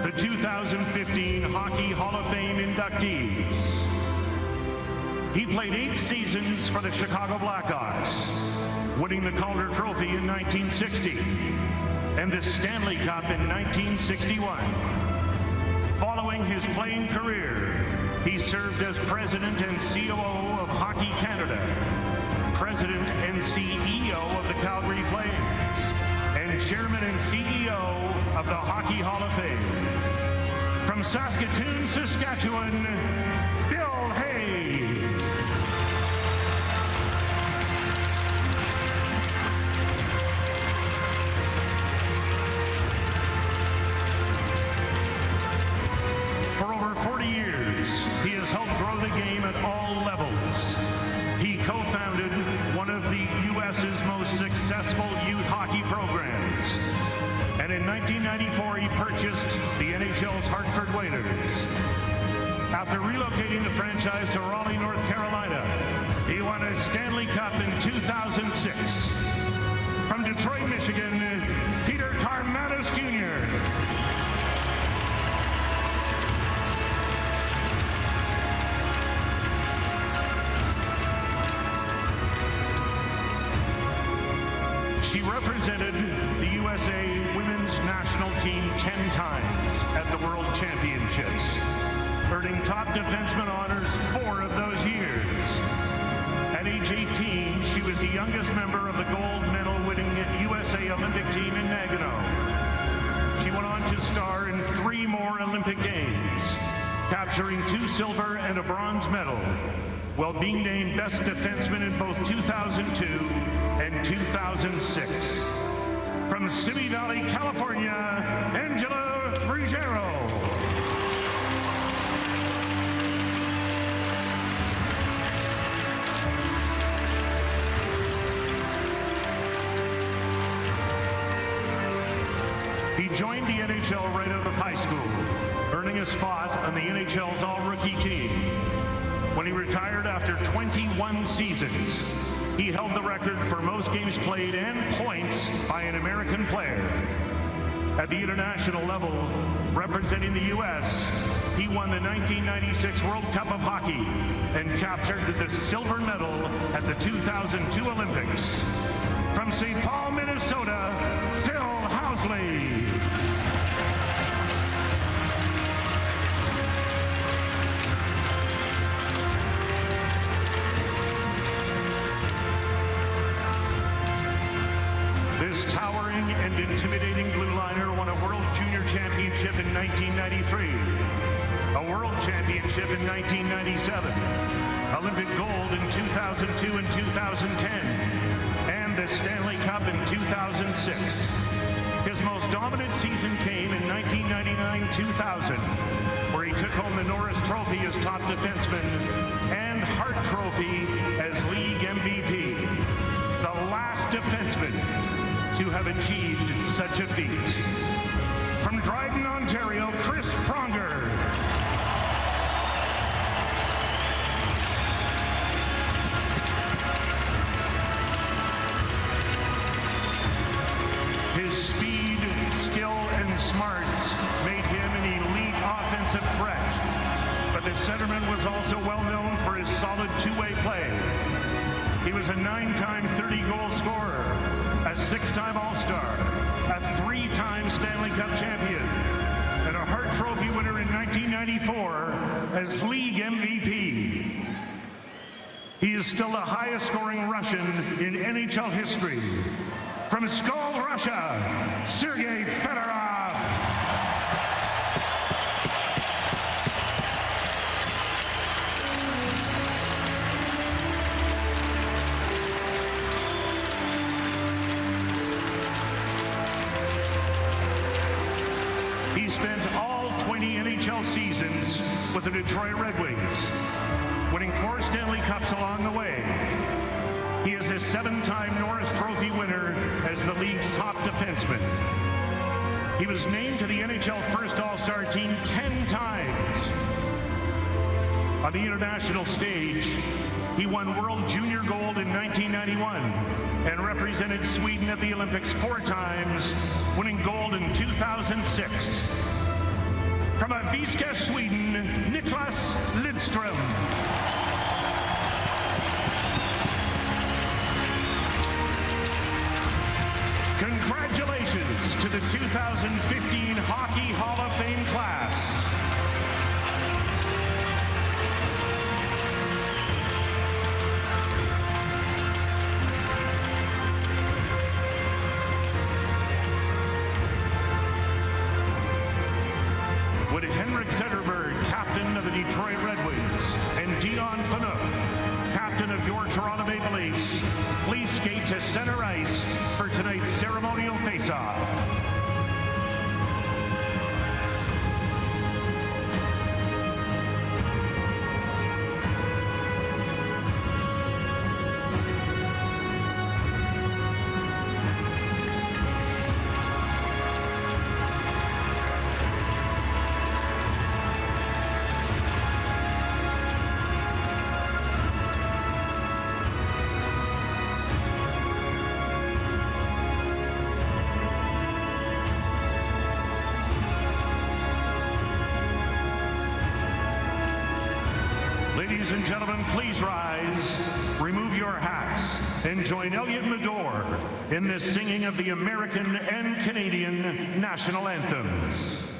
the 2015 Hockey Hall of Fame inductees. He played 8 seasons for the Chicago Blackhawks, winning the Calder Trophy in 1960 and the Stanley Cup in 1961. Following his playing career, he served as President and COO of Hockey Canada, President and CEO of the Calgary Flames, and Chairman and CEO of the Hockey Hall of Fame. From Saskatoon, Saskatchewan, Bill Hay. For over 40 years, he has helped grow the game at all levels. He co-founded one of the U.S.'s most successful youth hockey programs. And in 1994, he purchased the NHL's Hartford Whalers. After relocating the franchise to Raleigh, North Carolina, he won a Stanley Cup in 2006. From Detroit, Michigan, Peter Karmanos Jr. She represented the USA women's national team 10 times at the World Championships, earning top defenseman honors 4 of those years. At age 18, she was the youngest member of the gold medal-winning USA Olympic team in Nagano. She went on to star in 3 more Olympic Games, capturing 2 silver and a bronze medal, while being named Best Defenseman in both 2002 and 2006. From Simi Valley, California, Angela Ruggiero. He joined the NHL right out of high school, earning a spot on the NHL's All-Rookie team. When he retired after 21 seasons, he held the record for most games played and points by an American player. At the international level, representing the U.S., he won the 1996 World Cup of Hockey and captured the silver medal at the 2002 Olympics. From St. Paul, Minnesota, Phil Housley. This towering and intimidating blue liner won a World Junior Championship in 1993, a World Championship in 1997, Olympic gold in 2002 and 2010, and the Stanley Cup in 2006. His most dominant season came in 1999-2000, where he took home the Norris Trophy as top defenseman and Hart Trophy as league MVP. The last defenseman to have achieved such a feat. From Dryden, Ontario, Chris Pronger. His speed, skill, and smarts made him an elite offensive threat, but the centerman was also well known for his solid two-way play. He was a 9-time 30-goal scorer, a 6-time All-Star, a 3-time Stanley Cup champion, and a Hart Trophy winner in 1994 as league MVP. He is still the highest-scoring Russian in NHL history. From Pskov, Russia, Sergei Fedorov. He spent all 20 NHL seasons with the Detroit Red Wings, winning 4 Stanley Cups along the way. He is a 7-time Norris Trophy winner as the league's top defenseman. He was named to the NHL First All-Star Team 10 times. On the international stage, he won World Junior Gold in 1991 and represented Sweden at the Olympics 4 times, winning gold in 2006. From Aviska, Sweden, Niklas Lidström. Congratulations to the 2015 Hockey Hall of Fame class. Would Henrik Zetterberg, captain of the Detroit Red Wings, and Dion Phaneuf, captain of your Toronto Maple Leafs, please skate to center ice for tonight's ceremonial face-off. Ladies and gentlemen, please rise, remove your hats, and join Elliot Medor in the singing of the American and Canadian national anthems.